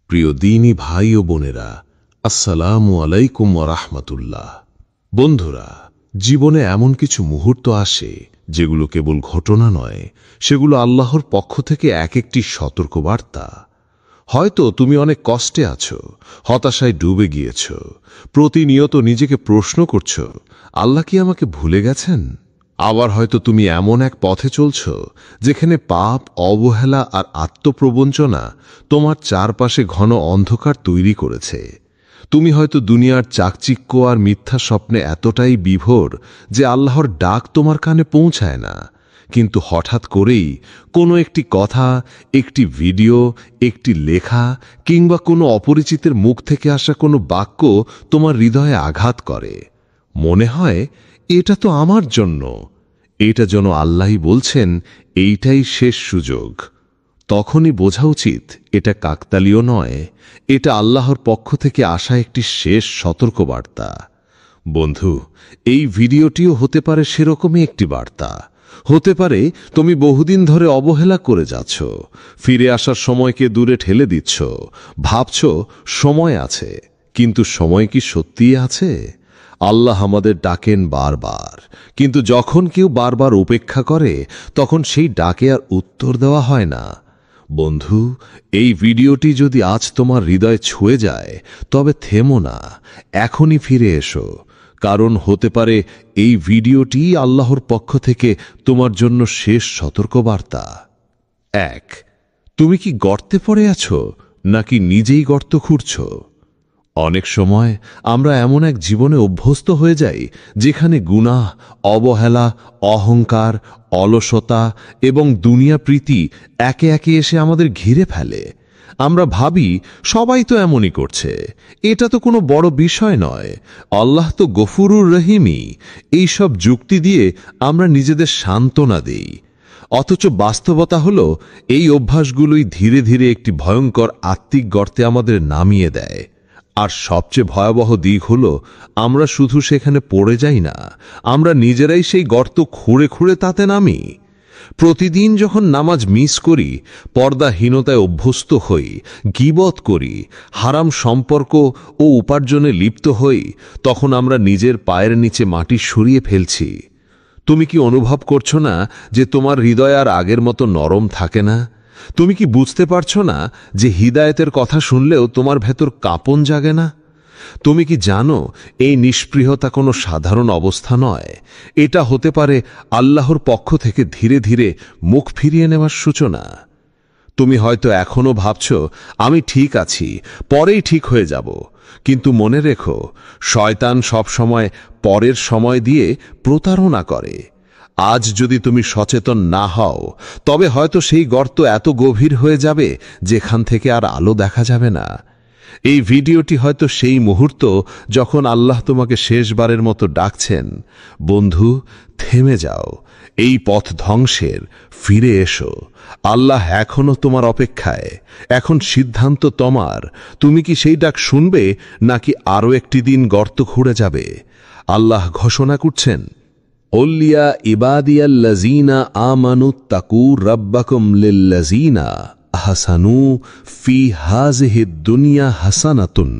প্রিয় দ্বীনী ভাই ও বোনেরা, আসসালামু আলাইকুম ওয়া রাহমাতুল্লাহ। বন্ধুরা, জীবনে এমন কিছু মুহূর্ত আসে যেগুলো কেবল ঘটনা নয়, সেগুলো আল্লাহর পক্ষ থেকে এক একটি সতর্কবার্তা। হয়তো তুমি অনেক কষ্টে আছো, হতাশায় ডুবে গিয়েছ, প্রতিনিয়ত নিজেকে প্রশ্ন করছ, আল্লাহ কি আমাকে ভুলে গেছেন? আবার হয়তো তুমি এমন এক পথে চলছ যেখানে পাপ, অবহেলা আর আত্মপ্রবঞ্চনা তোমার চারপাশে ঘন অন্ধকার তৈরি করেছে। তুমি হয়তো দুনিয়ার চাকচিক্য আর মিথ্যা স্বপ্নে এতটাই বিভোর যে আল্লাহর ডাক তোমার কানে পৌঁছায় না। কিন্তু হঠাৎ করেই কোনো একটি কথা, একটি ভিডিও, একটি লেখা কিংবা কোনো অপরিচিতের মুখ থেকে আসা কোনো বাক্য তোমার হৃদয়ে আঘাত করে। মনে হয় এটা তো আমার জন্য। এটা যেন আল্লাহই বলছেন, এইটাই শেষ সুযোগ। তখনই বোঝা উচিত এটা কাকতালীয় নয়, এটা আল্লাহর পক্ষ থেকে আসা একটি শেষ সতর্কবার্তা। বন্ধু, এই ভিডিওটিও হতে পারে সেরকমই একটি বার্তা। হতে পারে তুমি বহুদিন ধরে অবহেলা করে যাচ্ছ, ফিরে আসার সময়কে দূরে ঠেলে দিচ্ছ, ভাবছ সময় আছে, কিন্তু সময় কি সত্যিই আছে? আল্লাহ আমাদের ডাকেন বারবার, কিন্তু যখন কেউ বারবার উপেক্ষা করে তখন সেই ডাকে আর উত্তর দেওয়া হয় না। বন্ধু, এই ভিডিওটি যদি আজ তোমার হৃদয় ছুঁয়ে যায় তবে থেমো না, এখনই ফিরে এসো। কারণ হতে পারে এই ভিডিওটি আল্লাহর পক্ষ থেকে তোমার জন্য শেষ সতর্কবার্তা। 1. তুমি কি গর্তে পড়ে আছো নাকি নিজেই গর্ত খুঁড়ছ? অনেক সময় আমরা এমন এক জীবনে অভ্যস্ত হয়ে যাই যেখানে গুনাহ, অবহেলা, অহংকার, অলসতা এবং দুনিয়া প্রীতি একে একে এসে আমাদের ঘিরে ফেলে। আমরা ভাবি সবাই তো এমনই করছে, এটা তো কোনো বড় বিষয় নয়, আল্লাহ তো গফুরুর রহিমই। এইসব যুক্তি দিয়ে আমরা নিজেদের সান্ত্বনা দেই। অথচ বাস্তবতা হলো এই অভ্যাসগুলোই ধীরে ধীরে একটি ভয়ঙ্কর আত্মিক গর্তে আমাদের নামিয়ে দেয়। আর সবচেয়ে ভয়াবহ দিক হলো আমরা শুধু সেখানে পড়ে যাই না, আমরা নিজেরাই সেই গর্ত খুঁড়ে খুঁড়ে তাতে নামি। প্রতিদিন যখন নামাজ মিস করি, পর্দাহীনতায় অভ্যস্ত হই, গীবত করি, হারাম সম্পর্ক ও উপার্জনে লিপ্ত হই, তখন আমরা নিজের পায়ের নিচে মাটি সরিয়ে ফেলছি। তুমি কি অনুভব করছো না যে তোমার হৃদয় আর আগের মতো নরম থাকে না? তুমি কি বুঝতে পারছো না যে হিদায়েতের কথা শুনলেও তোমার ভেতর কাঁপন জাগে না? তুমি কি জানো এই নিষ্পৃহতা কোনো সাধারণ অবস্থা নয়, এটা হতে পারে আল্লাহর পক্ষ থেকে ধীরে ধীরে মুখ ফিরিয়ে নেওয়ার সূচনা। তুমি হয়তো এখনো ভাবছ আমি ঠিক আছি, পরেই ঠিক হয়ে যাব। কিন্তু মনে রেখো, শয়তান সবসময় পরের সময় দিয়ে প্রতারণা করে। আজ যদি তুমি সচেতন না হও তবে হয়তো সেই গর্ত এত গভীর হয়ে যাবে যেখান থেকে আর আলো দেখা যাবে না। এই ভিডিওটি হয়তো সেই মুহূর্ত যখন আল্লাহ তোমাকে শেষবারের মতো ডাকছেন, বন্ধু থেমে যাও, এই পথ ধ্বংসের, ফিরে এসো। আল্লাহ এখনো তোমার অপেক্ষায়। এখন সিদ্ধান্ত তোমার, তুমি কি সেই ডাক শুনবে নাকি আরও একটি দিন গর্ত খুঁড়ে যাবে? আল্লাহ ঘোষণা করছেন, ওলিয়া ইবাদিয়াল্লাযীনা আমানুত্তাকু রাব্বাকুম লিল্লাযীনা আহসানু ফি হাযিহিদ দুনিয়া হাসানাতুন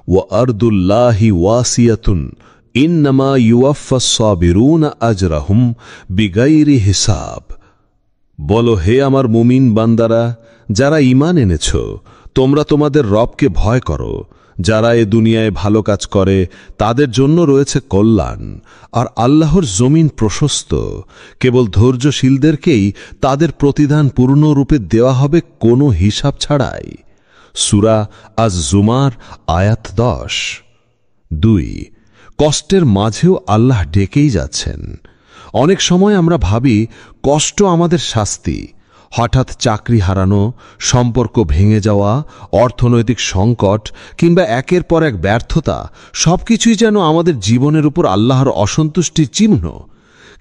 ওয়া আরদুল্লাহি ওয়াসিয়াতুন ইন্নামা ইউওয়াফাস সাবিরুনা আজরাহুম বিগাইরি হিসাব। বলো, হে আমার মুমিন বান্দারা, যারা ঈমান এনেছ, তোমরা তোমাদের রবকে ভয় করো। যারা এ দুনিয়ায় ভালো কাজ করে তাদের জন্য রয়েছে কল্যাণ, আর আল্লাহর জমিন প্রশস্ত। কেবল ধৈর্যশীলদেরকেই তাদের প্রতিদান পূর্ণরূপে দেওয়া হবে কোনো হিসাব ছাড়াই। সূরা আজ-জুমার আয়াত 10। 2. কষ্টের মাঝেও আল্লাহ ডেকেই যাচ্ছেন। অনেক সময় আমরা ভাবি কষ্ট আমাদের শাস্তি। হঠাৎ চাকরি হারানো, সম্পর্ক ভেঙে যাওয়া, অর্থনৈতিক সংকট কিংবা একের পর এক ব্যর্থতা, সবকিছুই যেন আমাদের জীবনের উপর আল্লাহর অসন্তুষ্টির চিহ্ন।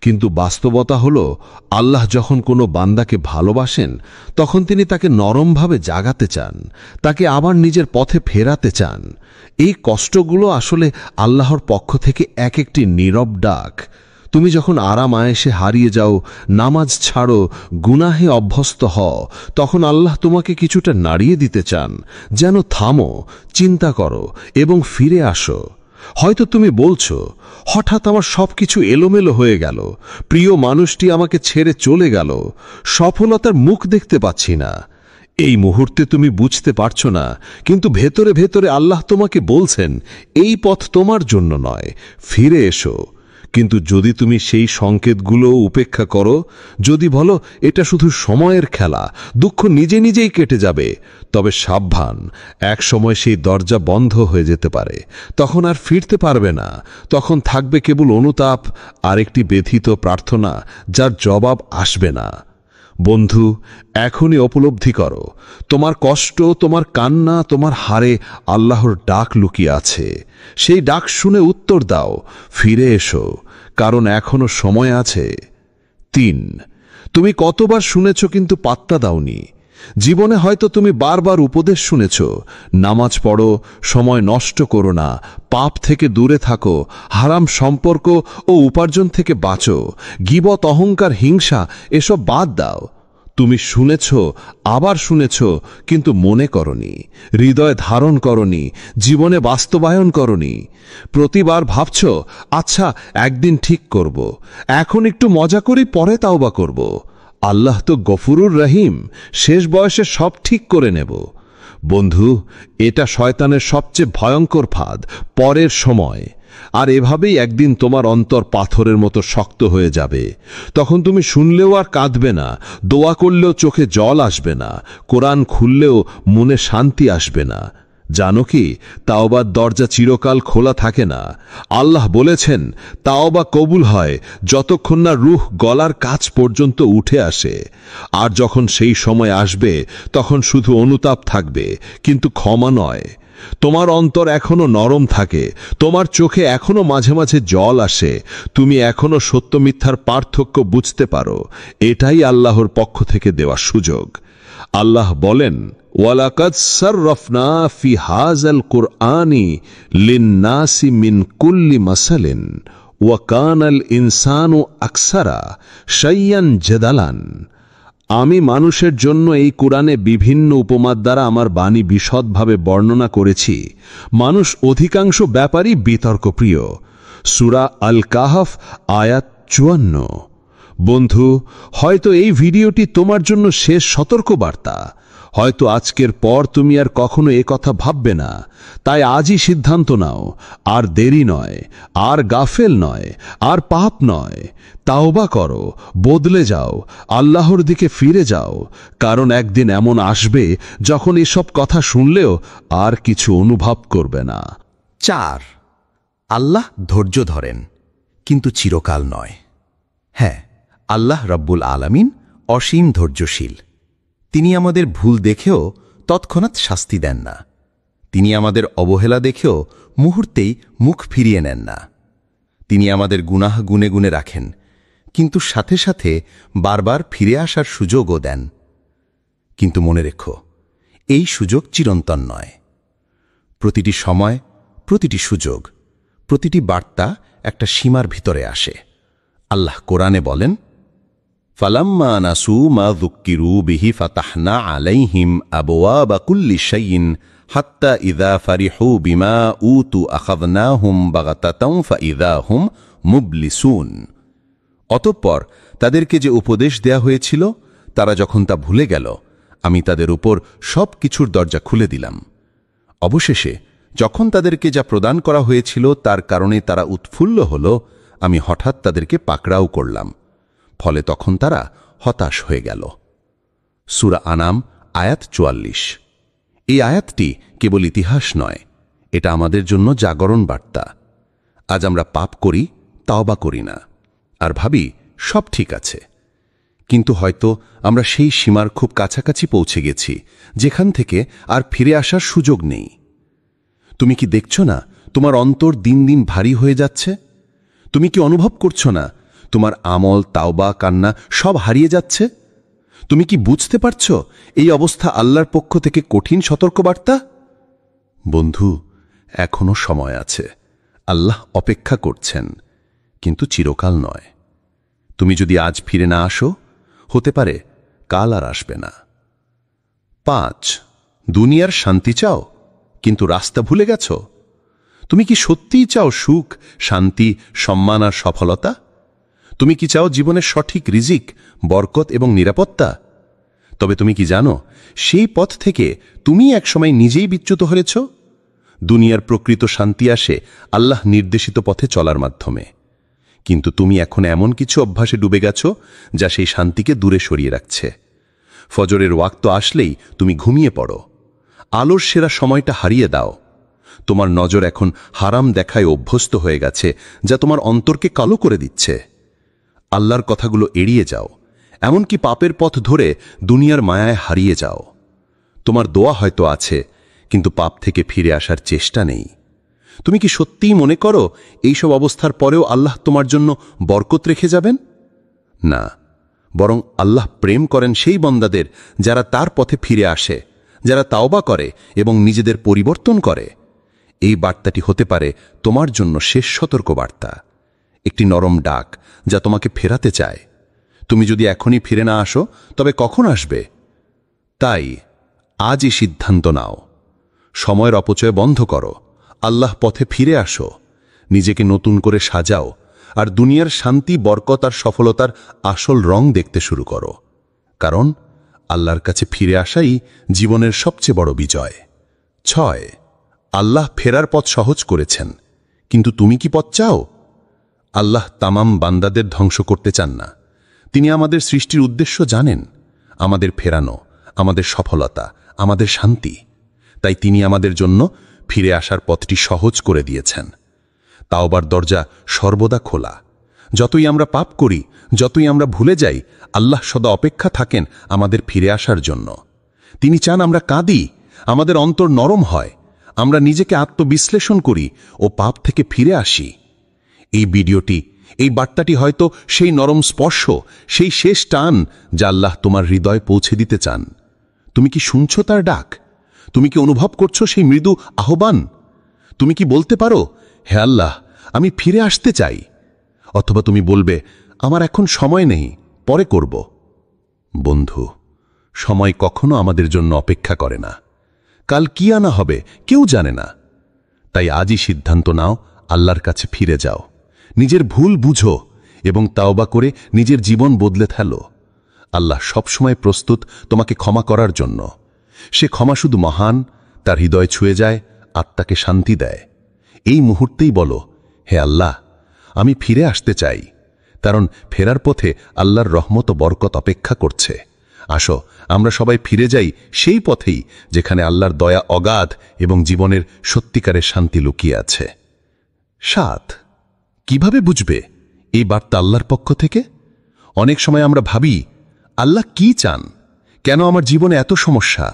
কিন্তু বাস্তবতা হলো, আল্লাহ যখন কোনো বান্দাকে ভালোবাসেন তখন তিনি তাকে নরমভাবে জাগাতে চান, তাকে আবার নিজের পথে ফেরাতে চান। এই কষ্টগুলো আসলে আল্লাহর পক্ষ থেকে এক একটি নীরব ডাক। তুমি যখন আরাম আয়েশে হারিয়ে যাও, নামাজ ছাড়ো, গুনাহে অভ্যস্ত হও, তখন আল্লাহ তোমাকে কিছুটা নাড়িয়ে দিতে চান, যেন থামো, চিন্তা করো এবং ফিরে আসো। হয়তো তুমি বলছো, হঠাৎ আমার সবকিছু এলোমেলো হয়ে গেল, প্রিয় মানুষটি আমাকে ছেড়ে চলে গেল, সফলতার মুখ দেখতে পাচ্ছি না। এই মুহূর্তে তুমি বুঝতে পারছো না, কিন্তু ভেতরে ভেতরে আল্লাহ তোমাকে বলছেন, এই পথ তোমার জন্য নয়, ফিরে এসো। কিন্তু যদি তুমি সেই সংকেতগুলো উপেক্ষা করো, যদি বলো এটা শুধু সময়ের খেলা, দুঃখ নিজে নিজেই কেটে যাবে, তবে সাবধান, এক সময় সেই দরজা বন্ধ হয়ে যেতে পারে। তখন আর ফিরতে পারবে না। তখন থাকবে কেবল অনুতাপ আর একটি ব্যথিত প্রার্থনা, যার জবাব আসবে না। বন্ধু, এখনই উপলব্ধি করো, তোমার কষ্ট, তোমার কান্না, তোমার হারে আল্লাহর ডাক লুকিয়ে আছে। সেই ডাক শুনে উত্তর দাও, ফিরে এসো, কারণ এখনো সময় আছে। 3, তুমি কতবার শুনেছ কিন্তু পাত্তা দাওনি। জীবনে হয়তো তুমি বারবার উপদেশ শুনেছ, নামাজ পড়ো, সময় নষ্ট করো না, পাপ থেকে দূরে থাকো, হারাম সম্পর্ক ও উপার্জন থেকে বাঁচো, গীবত, অহংকার, হিংসা এসব বাদ দাও। তুমি শুনেছ, আবার শুনেছ, কিন্তু মনে করনি, হৃদয়ে ধারণ করনি, জীবনে বাস্তবায়ন করনি। প্রতিবার ভাবছ, আচ্ছা একদিন ঠিক করব, এখন একটু মজা করি, পরে তাওবা করব। আল্লাহ তো গফুরুর রহিম, শেষ বয়সে সব ঠিক করে নেব। বন্ধু, এটা শয়তানের সবচেয়ে ভয়ঙ্কর ফাঁদ, পরের সময়। আর এভাবেই একদিন তোমার অন্তর পাথরের মতো শক্ত হয়ে যাবে। তখন তুমি শুনলেও আর কাঁদবে না, দোয়া করলেও চোখে জল আসবে না, কোরআন খুললেও মনে শান্তি আসবে না। জানো কি, তাওবার দরজা চিরকাল খোলা থাকে না। আল্লাহ বলেছেন, তাওবা কবুল হয় যতক্ষণ না রূহ গলার কাছ পর্যন্ত উঠে আসে। আর যখন সেই সময় আসবে, তখন শুধু অনুতাপ থাকবে, কিন্তু ক্ষমা নয়। তোমার অন্তর এখনো নরম থাকে, তোমার চোখে এখনো মাঝে মাঝে জল আসে, তুমি এখনো সত্য মিথ্যার পার্থক্য বুঝতে পারো। এটাই আল্লাহর পক্ষ থেকে দেওয়া সুযোগ। আল্লাহ বলেন, ওয়ালাকাদ সাররাফনা ফি হাযাল কুরআনি লিন-নাসি মিন কুল্লি মাসালিন ওয়া কানাল ইনসানু আকসারা শাইয়ান জাদালান। আমি মানুষের জন্য এই কুরআনে বিভিন্ন উপমার দ্বারা আমার বাণী বিশদভাবে বর্ণনা করেছি। মানুষ অধিকাংশ ব্যাপারই বিতর্কপ্রিয়। সূরা আল কাহফ আয়াত 54। বন্ধু, হয়তো এই ভিডিওটি তোমার জন্য শেষ সতর্কবার্তা। হয়তো আজকের পর তুমি আর কখনো এ কথা ভাববে না। তাই আজই সিদ্ধান্ত নাও, আর দেরি নয়, আর গাফেল নয়, আর পাপ নয়। তাওবা করো, বদলে যাও, আল্লাহর দিকে ফিরে যাও, কারণ একদিন এমন আসবে যখন এসব কথা শুনলেও আর কিছু অনুভব করবে না। 4, আল্লাহ ধৈর্য ধরেন, কিন্তু চিরকাল নয়। হ্যাঁ, আল্লাহ রব্বুল আলামিন অসীম ধৈর্যশীল। তিনি আমাদের ভুল দেখেও তৎক্ষণাৎ শাস্তি দেন না। তিনি আমাদের অবহেলা দেখেও মুহূর্তেই মুখ ফিরিয়ে নেন না। তিনি আমাদের গুনাহ গুনে গুনে রাখেন, কিন্তু সাথে সাথে বারবার ফিরে আসার সুযোগও দেন। কিন্তু মনে রেখো, এই সুযোগ চিরন্তন নয়। প্রতিটি সময়, প্রতিটি সুযোগ, প্রতিটি বার্তা একটা সীমার ভিতরে আসে। আল্লাহ কোরআনে বলেন, ফালাম্মা নাসু মা যুক্কিরু বিহি ফাতাহনা আলাইহিম আবওয়াবা কুল্লি শাইইন হাত্তা ইযা ফারিহু বিমা উতু আখাযনাহুম বাগাতাতাও ফাইযা হুম মুবলিসুন। অতঃপর তাদেরকে যে উপদেশ দেয়া হয়েছিল, তারা যখন তা ভুলে গেল, আমি তাদের উপর সব কিছুর দরজা খুলে দিলাম। অবশেষে যখন তাদেরকে যা প্রদান করা হয়েছিল তার কারণে তারা উৎফুল্ল হল, আমি হঠাৎ তাদেরকে পাকড়াও করলাম। ফলে তখন তারা হতাশ হয়ে গেল। সূরা আনাম আয়াত 44। এই আয়াতটি কেবল ইতিহাস নয়, এটা আমাদের জন্য জাগরণ বার্তা। আজ আমরা পাপ করি, তাওবা করি না, আর ভাবি সব ঠিক আছে। কিন্তু হয়তো আমরা সেই সীমার খুব কাছাকাছি পৌঁছে গেছি, যেখান থেকে আর ফিরে আসার সুযোগ নেই। তুমি কি দেখছো না তোমার অন্তর দিন দিন ভারী হয়ে যাচ্ছে? তুমি কি অনুভব করছো না তোমার আমল, তাওবা, কান্না সব হারিয়ে যাচ্ছে? তুমি কি বুঝতে পারছো এই অবস্থা আল্লাহর পক্ষ থেকে কঠিন সতর্কবার্তা? বন্ধু, এখনো সময় আছে। আল্লাহ অপেক্ষা করছেন। কিন্তু চিরকাল নয়। তুমি যদি আজ ফিরে না আসো, হতে পারে কাল আর আসবে না। 5 দুনিয়ার শান্তি চাও, কিন্তু রাস্তা ভুলে গেছ? তুমি কি সত্যিই চাও সুখ, শান্তি, সম্মান আর সফলতা? তুমি কি চাও জীবনের সঠিক রিজিক, বরকত এবং নিরাপত্তা? তবে তুমি কি জানো, সেই পথ থেকে তুমি একসময় নিজেই বিচ্যুত হয়েছ? দুনিয়ার প্রকৃত শান্তি আসে আল্লাহ নির্দেশিত পথে চলার মাধ্যমে, কিন্তু তুমি এখন এমন কিছু অভ্যাসে ডুবে গেছ যা সেই শান্তিকে দূরে সরিয়ে রাখছে। ফজরের ওয়াক্ত আসলেই তুমি ঘুমিয়ে পড়ো, আলোর সেরা সময়টা হারিয়ে দাও। তোমার নজর এখন হারাম দেখায় অভ্যস্ত হয়ে গেছে, যা তোমার অন্তরকে কালো করে দিচ্ছে। আল্লাহর কথাগুলো এড়িয়ে যাও, এমনকি পাপের পথ ধরে দুনিয়ার মায়ায় হারিয়ে যাও। তোমার দোয়া হয়তো আছে, কিন্তু পাপ থেকে ফিরে আসার চেষ্টা নেই। তুমি কি সত্যিই মনে করো এইসব অবস্থার পরেও আল্লাহ তোমার জন্য বরকত রেখে যাবেন? না, বরং আল্লাহ প্রেম করেন সেই বন্দাদের যারা তার পথে ফিরে আসে, যারা তাওবা করে এবং নিজেদের পরিবর্তন করে। এই বার্তাটি হতে পারে তোমার জন্য শেষ সতর্ক বার্তা, একটি নরম ডাক যা তোমাকে ফেরাতে চায়। তুমি যদি এখনই ফিরে না আসো, তবে কখন আসবে? তাই আজই সিদ্ধান্ত নাও, সময়ের অপচয় বন্ধ করো, আল্লাহ পথে ফিরে আসো, নিজেকে নতুন করে সাজাও, আর দুনিয়ার শান্তি, বরকত আর সফলতার আসল রং দেখতে শুরু করো। কারণ আল্লাহর কাছে ফিরে আসাই জীবনের সবচেয়ে বড় বিজয়। 6 আল্লাহ ফেরার পথ সহজ করেছেন, কিন্তু তুমি কি পথ চাও? আল্লাহ তামাম বান্দাদের ধ্বংস করতে চান না। তিনি আমাদের সৃষ্টির উদ্দেশ্য জানেন, আমাদের ফেরানো, আমাদের সফলতা, আমাদের শান্তি। তাই তিনি আমাদের জন্য ফিরে আসার পথটি সহজ করে দিয়েছেন। তাওবার দরজা সর্বদা খোলা। যতই আমরা পাপ করি, যতই আমরা ভুলে যাই, আল্লাহ সদা অপেক্ষা থাকেন আমাদের ফিরে আসার জন্য। তিনি চান আমরা কাঁদি, আমাদের অন্তর নরম হয়, আমরা নিজেকে আত্মবিশ্লেষণ করি ও পাপ থেকে ফিরে আসি। এই ভিডিওটি, এই বার্তাটি হয়তো সেই নরম স্পর্শ, সেই শেষ টান যা আল্লাহ তোমার হৃদয়ে পৌঁছে দিতে চান। তুমি কি শুনছো তার ডাক? তুমি কি অনুভব করছো সেই মৃদু আহ্বান? তুমি কি বলতে পারো, হে আল্লাহ, আমি ফিরে আসতে চাই? অথবা তুমি বলবে, আমার এখন সময় নেই, পরে করব। বন্ধু, সময় কখনো আমাদের জন্য অপেক্ষা করে না। কাল কি আনা হবে কেউ জানে না। তাই আজই সিদ্ধান্ত নাও, আল্লাহর কাছে ফিরে যাও, নিজের ভুল বুঝো এবং তাওবা করে নিজের জীবন বদলে ফেলো। আল্লাহ সবসময় প্রস্তুত তোমাকে ক্ষমা করার জন্য। সে ক্ষমা শুধু মহান, তার হৃদয় ছুঁয়ে যায়, আত্মাকে শান্তি দেয়। এই মুহূর্তেই বলো, হে আল্লাহ, আমি ফিরে আসতে চাই, কারণ ফেরার পথে আল্লাহর রহমত ও বরকত অপেক্ষা করছে। আসো আমরা সবাই ফিরে যাই সেই পথেই যেখানে আল্লাহর দয়া অগাধ এবং জীবনের সত্যিকারের শান্তি লুকিয়ে আছে। 7 কিভাবে বুঝবে এই বার্তা আল্লাহর পক্ষ থেকে? অনেক সময় আমরা ভাবি, আল্লাহ কি চান? কেন আমার জীবনে এত সমস্যা?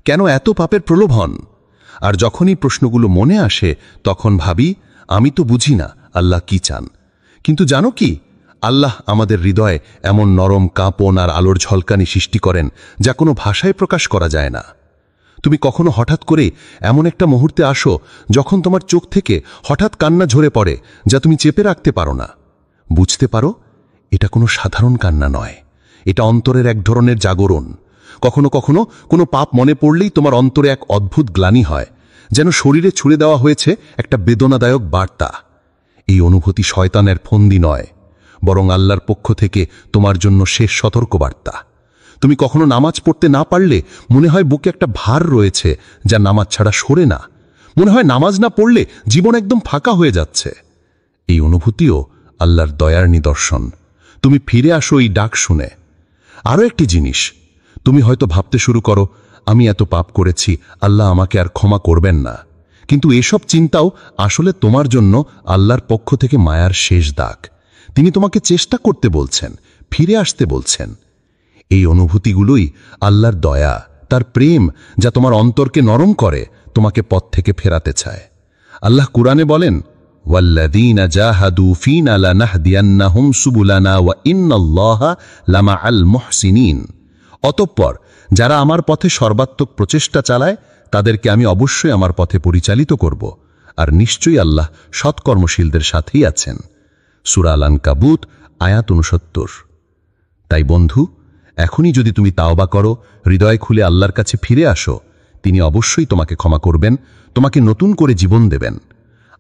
কেন এত পাপের প্রলোভন? আর যখনই প্রশ্নগুলো মনে আসে, তখন ভাবি, আমি তো বুঝি না আল্লাহ কি চান। কিন্তু জানো কি, আল্লাহ আমাদের হৃদয়ে এমন নরম কাঁপন আর আলোর ঝলকানি সৃষ্টি করেন যা কোনো ভাষায় প্রকাশ করা যায় না। তুমি কখনো হঠাৎ করে এমন একটা মুহূর্তে আসো যখন তোমার চোখ থেকে হঠাৎ কান্না ঝরে পড়ে, যা তুমি চেপে রাখতে পারো না। বুঝতে পারো, এটা কোনো সাধারণ কান্না নয়, এটা অন্তরের এক ধরনের জাগরণ। কখনো কখনো কোনো পাপ মনে পড়লেই তোমার অন্তরে এক অদ্ভুত গ্লানি হয়, যেন শরীরে ছুঁড়ে দেওয়া হয়েছে একটা বেদনাদায়ক বার্তা। এই অনুভূতি শয়তানের ফন্দি নয়, বরং আল্লাহর পক্ষ থেকে তোমার জন্য শেষ সতর্কবার্তা। তুমি কখনো নামাজ পড়তে না পারলে মনে হয় বুকে একটা ভার রয়েছে যা নামাজ ছাড়া সরে না। মনে হয় নামাজ না পড়লে জীবন একদম ফাঁকা হয়ে যাচ্ছে। এই অনুভূতিও আল্লাহর দয়ার নিদর্শন। তুমি ফিরে আসো এই ডাক শুনে। আরও একটি জিনিস, তুমি হয়তো ভাবতে শুরু করো, আমি এত পাপ করেছি, আল্লাহ আমাকে আর ক্ষমা করবেন না। কিন্তু এসব চিন্তাও আসলে তোমার জন্য আল্লাহর পক্ষ থেকে মায়ার শেষ দাগ। তিনি তোমাকে চেষ্টা করতে বলছেন, ফিরে আসতে বলছেন। এই অনুভূতিগুলোই আল্লাহর দয়া, তার প্রেম, যা তোমার অন্তরকে নরম করে, তোমাকে পথ থেকে ফেরাতে চায়। আল্লাহ কুরআনে বলেন, ওয়াল্লাযীনা জাহাদু ফীনা লানাহদিয়ান্নাহুম সুবুলানা ওয়া ইন্নাল্লাহা লামাআল মুহসিনিন। অতঃপর যারা আমার পথে সর্বাত্মক প্রচেষ্টা চালায়, তাদেরকে আমি অবশ্যই আমার পথে পরিচালিত করব, আর নিশ্চয়ই আল্লাহ সৎকর্মশীলদের সাথেই আছেন। সূরা আল আনকাবুত আয়াত 69। তাই বন্ধু, এখনই যদি তুমি তাওবা করো, হৃদয় খুলে আল্লাহর কাছে ফিরে আসো, তিনি অবশ্যই তোমাকে ক্ষমা করবেন, তোমাকে নতুন করে জীবন দেবেন।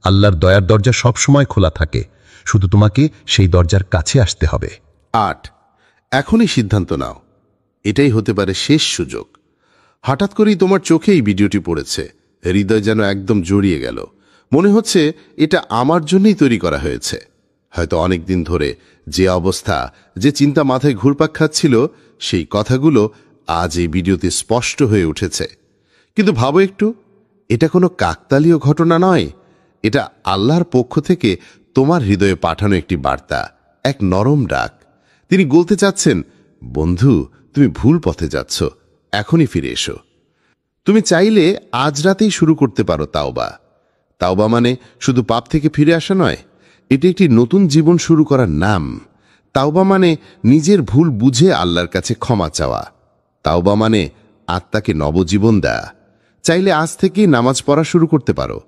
আল্লাহর দয়ার দরজা সবসময় খোলা থাকে, শুধু তোমাকে সেই দরজার কাছে আসতে হবে। 8, এখনই সিদ্ধান্ত নাও। এটাই হতে পারে শেষ সুযোগ। হঠাৎ করেই তোমার চোখে এই ভিডিওটি পড়েছে, হৃদয় যেন একদম জড়িয়ে গেল। মনে হচ্ছে এটা আমার জন্যই তৈরি করা হয়েছে। হয়তো অনেক দিন ধরে যে অবস্থা, যে চিন্তা মাথায় ঘুরপাক খাচ্ছিল, সেই কথাগুলো আজ এই ভিডিওতে স্পষ্ট হয়ে উঠেছে। কিন্তু ভাবো একটু, এটা কোনো কাকতালীয় ঘটনা নয়, এটা আল্লাহর পক্ষ থেকে তোমার হৃদয়ে পাঠানো একটি বার্তা, এক নরম ডাক। তিনি বলতে চাচ্ছেন, বন্ধু, তুমি ভুল পথে যাচ্ছ, এখনই ফিরে এসো। তুমি চাইলে আজ রাতেই শুরু করতে পারো তাওবা। তাওবা মানে শুধু পাপ থেকে ফিরে আসা নয়, এটি একটি নতুন জীবন শুরু করার নাম। তাওবা মানে নিজের ভুল বুঝে আল্লাহর কাছে ক্ষমা চাওয়া। তাওবা মানে আত্মাকে নবজীবন দেয়া। চাইলে আজ থেকেই নামাজ পড়া শুরু করতে পারো।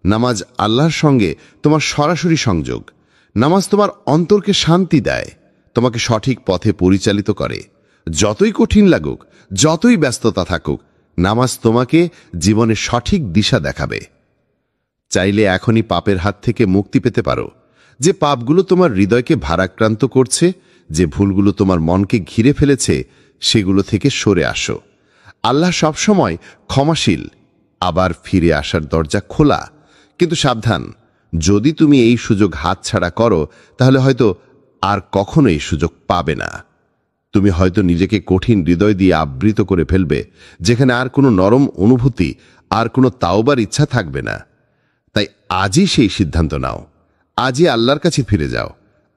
নামাজ আল্লাহর সঙ্গে তোমার সরাসরি সংযোগ। নামাজ তোমার অন্তরকে শান্তি দেয়, তোমাকে সঠিক পথে পরিচালিত করে। যতই কঠিন লাগুক, যতই ব্যস্ততা থাকুক, নামাজ তোমাকে জীবনের সঠিক দিশা দেখাবে। চাইলে এখনই পাপের হাত থেকে মুক্তি পেতে পারো। যে পাপগুলো তোমার হৃদয়কে ভারাক্রান্ত করছে, যে ভুলগুলো তোমার মনকে ঘিরে ফেলেছে, সেগুলো থেকে সরে আসো। আল্লাহ সবসময় ক্ষমাশীল, আবার ফিরে আসার দরজা খোলা। কিন্তু সাবধান, যদি তুমি এই সুযোগ হাতছাড়া করো, তাহলে হয়তো আর কখনো এই সুযোগ পাবে না। তুমি হয়তো নিজেকে কঠিন হৃদয় দিয়ে আবৃত করে ফেলবে, যেখানে আর কোনো নরম অনুভূতি, আর কোনো তাওবার ইচ্ছা থাকবে না। তাই আজই সেই সিদ্ধান্ত নাও, আজই আল্লাহর কাছে ফিরে যাও,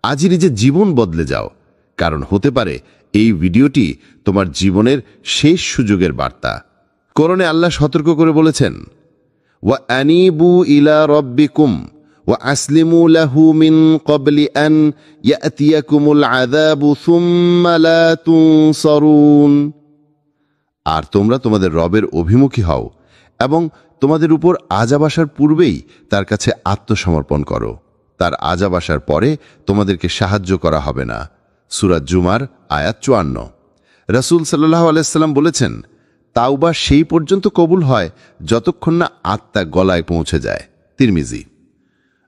আজই নিজের জীবন বদলে যাও। কারণ হতে পারে এই ভিডিওটি তোমার জীবনের শেষ সুযোগের বার্তা। কোরআনে আল্লাহ সতর্ক করে বলেছেন, ওয়া আনিবু ইলা রব্বিকুম ওয়া আসলিমু লাহু মিন ক্বাবলি আন ইয়াতিয়াকুমুল আযাবু সুম্মা লা তুনসারুন। আর তোমরা তোমাদের রবের অভিমুখী হও এবং তোমাদের উপর আযাব আসার পূর্বেই তার কাছে আত্মসমর্পণ করো। তার আযাব আসার পরে তোমাদেরকে সাহায্য করা হবে না। সূরা জুমার আয়াত 54। রাসূল সাল্লাল্লাহু আলাইহি সাল্লাম বলেছেন, তাওবা সেই পর্যন্ত কবুল হয় যতক্ষণ না আত্মা গলায় পৌঁছে যায়। তিরমিজি।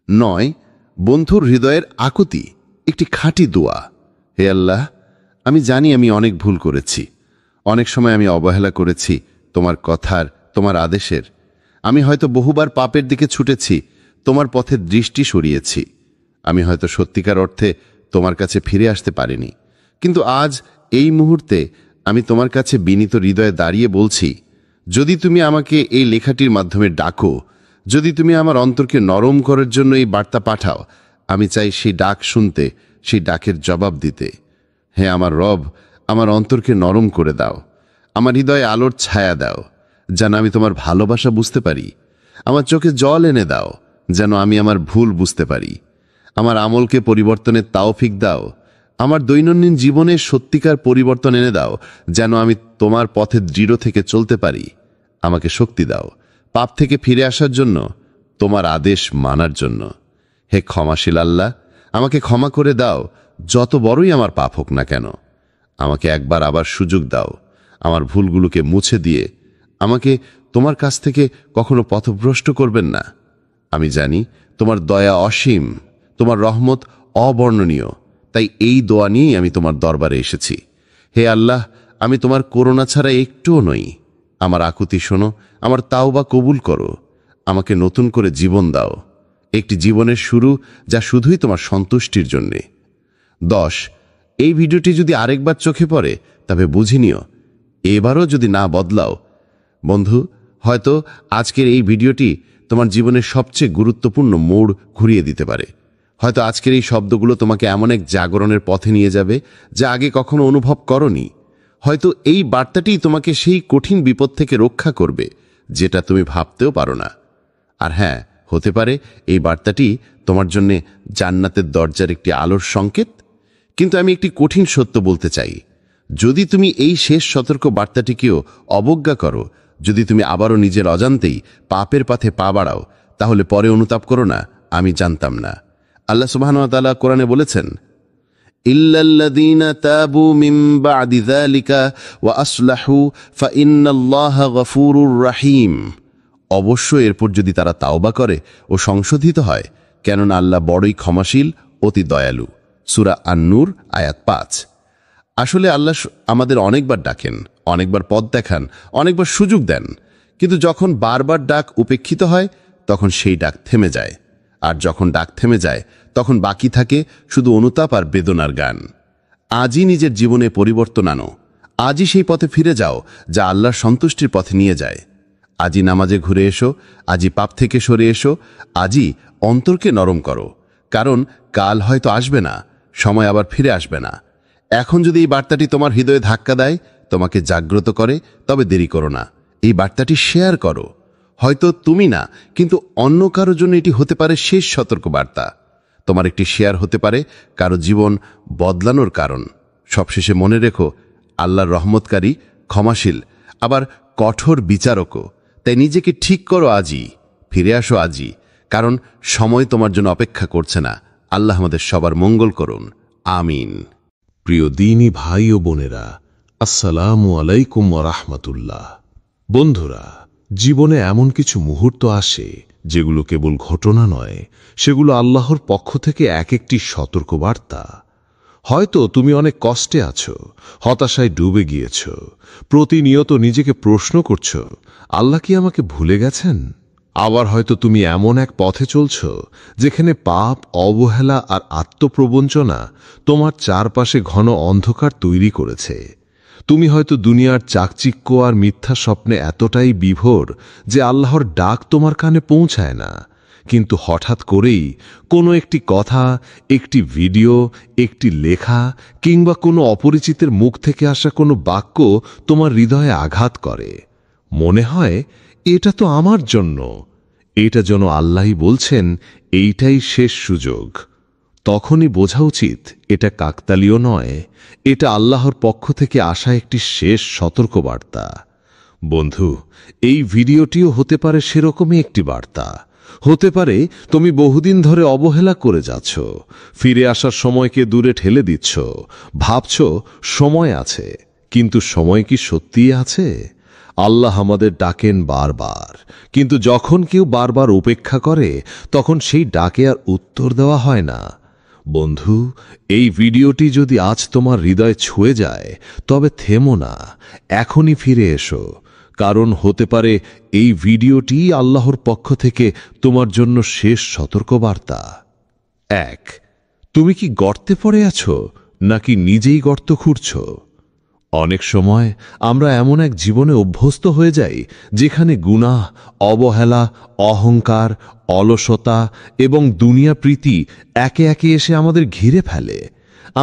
9, বন্ধুর হৃদয়ের আকুতি, একটি খাঁটি দোয়া। হে আল্লাহ, আমি জানি আমি অনেক ভুল করেছি। অনেক সময় আমি অবহেলা করেছি তোমার কথার, তোমার আদেশের। আমি হয়তো বহুবার পাপের দিকে ছুটেছি, তোমার পথে দৃষ্টি সরিয়েছি। আমি হয়তো সত্যিকার অর্থে তোমার কাছে ফিরে আসতে পারিনি। কিন্তু আজ এই মুহূর্তে আমি তোমার কাছে বিনীত হৃদয়ে দাঁড়িয়ে বলছি, যদি তুমি আমাকে এই লেখাটির মাধ্যমে ডাকো, যদি তুমি আমার অন্তরকে নরম করার জন্য এই বার্তা পাঠাও, আমি চাই সেই ডাক শুনতে, সেই ডাকের জবাব দিতে। হে আমার রব, আমার অন্তরকে নরম করে দাও, আমার হৃদয়ে আলোর ছায়া দাও, যেন আমি তোমার ভালোবাসা বুঝতে পারি। আমার চোখে জল এনে দাও, যেন আমি আমার ভুল বুঝতে পারি। আমার আমলকে পরিবর্তনের তাওফিক দাও। আমার দৈনন্দিন জীবনে সত্যিকার পরিবর্তন এনে দাও, যেন আমি তোমার পথে দৃঢ় থেকে চলতে পারি। আমাকে শক্তি দাও পাপ থেকে ফিরে আসার জন্য, তোমার আদেশ মানার জন্য। হে ক্ষমাশীল আল্লাহ, আমাকে ক্ষমা করে দাও, যত বড়ই আমার পাপ হোক না কেন। আমাকে একবার আবার সুযোগ দাও, আমার ভুলগুলোকে মুছে দিয়ে আমাকে তোমার কাছ থেকে কখনো পথভ্রষ্ট করবেন না। আমি জানি তোমার দয়া অসীম, তোমার রহমত অবর্ণনীয়। তাই এই দোয়া নিয়েই আমি তোমার দরবারে এসেছি। হে আল্লাহ, আমি তোমার করুণা ছাড়া একটুও নই। আমার আকুতি শোনো, আমার তাওবা কবুল করো। আমাকে নতুন করে জীবন দাও, একটি জীবনের শুরু যা শুধুই তোমার সন্তুষ্টির জন্যে। 10, এই ভিডিওটি যদি আরেকবার চোখে পড়ে, তবে বুঝে নিও, এবারও যদি না বদলাও, বন্ধু, হয়তো আজকের এই ভিডিওটি তোমার জীবনের সবচেয়ে গুরুত্বপূর্ণ মোড় ঘুরিয়ে দিতে পারে। হয়তো আজকের এই শব্দগুলো তোমাকে এমন এক জাগরণের পথে নিয়ে যাবে যা আগে কখনো অনুভব করনি। হয়তো এই বার্তাটি তোমাকে সেই কঠিন বিপদ থেকে রক্ষা করবে যেটা তুমি ভাবতেও পারো না। আর হ্যাঁ, হতে পারে এই বার্তাটি তোমার জন্য জান্নাতের দরজার একটি আলোর সংকেত। কিন্তু আমি একটি কঠিন সত্য বলতে চাই, যদি তুমি এই শেষ সতর্ক বার্তাটিকেও অবজ্ঞা করো, যদি তুমি আবারও নিজের অজান্তেই পাপের পথে পা বাড়াও, তাহলে পরে অনুতাপ করো না, আমি জানতাম না। আল্লাহ সুবহানাহু ওয়া তাআলা কোরআনে বলেছেন, ইল্লাল্লাযীনা তাবু মিন বা'দি যালিকা ওয়া আসলাহু ফাইন্নাল্লাহা গফুরুর রাহিম। অবশ্যই এরপর যদি তারা তাওবা করে ও সংশোধিত হয়, কেননা আল্লাহ বড়ই ক্ষমাশীল, অতি দয়ালু। সূরা আন-নূর আয়াত 5। আসলে আল্লাহ আমাদের অনেকবার ডাকেন, অনেকবার পথ দেখান, অনেকবার সুযোগ দেন, কিন্তু যখন বারবার ডাক উপেক্ষিত হয় তখন সেই ডাক থেমে যায়। আর যখন ডাক থেমে যায় তখন বাকি থাকে শুধু অনুতাপ আর বেদনার গান। আজই নিজের জীবনে পরিবর্তন আনো, আজই সেই পথে ফিরে যাও যা আল্লাহর সন্তুষ্টির পথে নিয়ে যায়। আজই নামাজে ঘুরে এসো, আজই পাপ থেকে সরে এসো, আজই অন্তরকে নরম করো, কারণ কাল হয়তো আসবে না, সময় আবার ফিরে আসবে না। এখন যদি এই বার্তাটি তোমার হৃদয়ে ধাক্কা দেয়, তোমাকে জাগ্রত করে, তবে দেরি করো না, এই বার্তাটি শেয়ার করো। হয়তো তুমি না, কিন্তু অন্য কারোর জন্য এটি হতে পারে শেষ সতর্ক বার্তা। তোমার একটি শেয়ার হতে পারে কারো জীবন বদলানোর কারণ। সবশেষে মনে রেখো, আল্লাহর রহমতকারী, ক্ষমাশীল, আবার কঠোর বিচারকও। তাই নিজেকে ঠিক করো আজই, ফিরে আসো আজই, কারণ সময় তোমার জন্য অপেক্ষা করছে না। আল্লাহ আমাদের সবার মঙ্গল করুন, আমিন। প্রিয় দ্বীনী ভাই ও বোনেরা, আসসালামু আলাইকুম ওয়া রাহমাতুল্লাহ। বন্ধুরা, জীবনে এমন কিছু মুহূর্ত আসে যেগুলো কেবল ঘটনা নয়, সেগুলো আল্লাহর পক্ষ থেকে এক একটি সতর্কবার্তা। হয়তো তুমি অনেক কষ্টে আছো, হতাশায় ডুবে গিয়েছ, প্রতিনিয়ত নিজেকে প্রশ্ন করছো, আল্লাহ কি আমাকে ভুলে গেছেন? আবার হয়তো তুমি এমন এক পথে চলছ যেখানে পাপ, অবহেলা আর আত্মপ্রবঞ্চনা তোমার চারপাশে ঘন অন্ধকার তৈরি করেছে। তুমি হয়তো দুনিয়ার চাকচিক্য আর মিথ্যা স্বপ্নে এতটাই বিভোর যে আল্লাহর ডাক তোমার কানে পৌঁছায় না। কিন্তু হঠাৎ করেই কোনো একটি কথা, একটি ভিডিও, একটি লেখা কিংবা কোনো অপরিচিতের মুখ থেকে আসা কোনো বাক্য তোমার হৃদয়ে আঘাত করে। মনে হয় এটা তো আমার জন্য। এটা যেন আল্লাহই বলছেন, এইটাই শেষ সুযোগ। তখনই বোঝা উচিত এটা কাকতালীয় নয়, এটা আল্লাহর পক্ষ থেকে আসা একটি শেষ সতর্কবার্তা। বন্ধু, এই ভিডিওটিও হতে পারে সেরকমই একটি বার্তা। হতে পারে তুমি বহুদিন ধরে অবহেলা করে যাচ্ছ, ফিরে আসার সময়কে দূরে ঠেলে দিচ্ছ, ভাবছ সময় আছে, কিন্তু সময় কি সত্যিই আছে? আল্লাহ আমাদের ডাকেন বারবার, কিন্তু যখন কেউ বারবার উপেক্ষা করে তখন সেই ডাকে আর উত্তর দেওয়া হয় না। বন্ধু, এই ভিডিওটি যদি আজ তোমার হৃদয় ছুঁয়ে যায়, তবে থেমো না, এখনই ফিরে এসো, কারণ হতে পারে এই ভিডিওটি আল্লাহর পক্ষ থেকে তোমার জন্য শেষ সতর্কবার্তা। 1. তুমি কি গর্তে পড়ে আছো, নাকি নিজেই গর্ত খুঁড়ছ? অনেক সময় আমরা এমন এক জীবনে অভ্যস্ত হয়ে যাই যেখানে গুনাহ, অবহেলা, অহংকার, অলসতা এবং দুনিয়া প্রীতি একে একে এসে আমাদের ঘিরে ফেলে।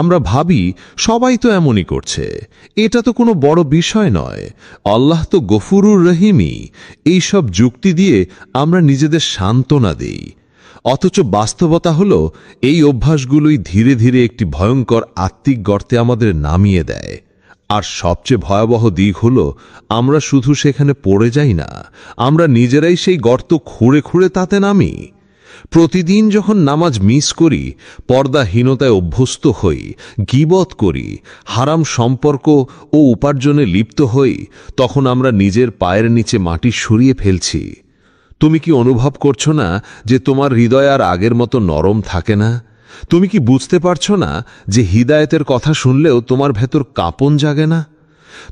আমরা ভাবি সবাই তো এমনই করছে, এটা তো কোনো বড় বিষয় নয়, আল্লাহ তো গফুরুর রহিমই। এইসব যুক্তি দিয়ে আমরা নিজেদের সান্ত্বনা দেই। অথচ বাস্তবতা হলো এই অভ্যাসগুলোই ধীরে ধীরে একটি ভয়ঙ্কর আত্মিক গর্তে আমাদের নামিয়ে দেয়। আর সবচেয়ে ভয়াবহ দিক হলো, আমরা শুধু সেখানে পড়ে যাই না, আমরা নিজেরাই সেই গর্ত খুঁড়ে খুঁড়ে তাতে নামি। প্রতিদিন যখন নামাজ মিস করি, পর্দাহীনতায় অভ্যস্ত হই, গীবত করি, হারাম সম্পর্ক ও উপার্জনে লিপ্ত হই, তখন আমরা নিজের পায়ের নিচে মাটি সরিয়ে ফেলছি। তুমি কি অনুভব করছো না যে তোমার হৃদয় আর আগের মতো নরম থাকে না? তুমি কি বুঝতে পারছো না যে হিদায়েতের কথা শুনলেও তোমার ভেতর কাঁপন জাগে না?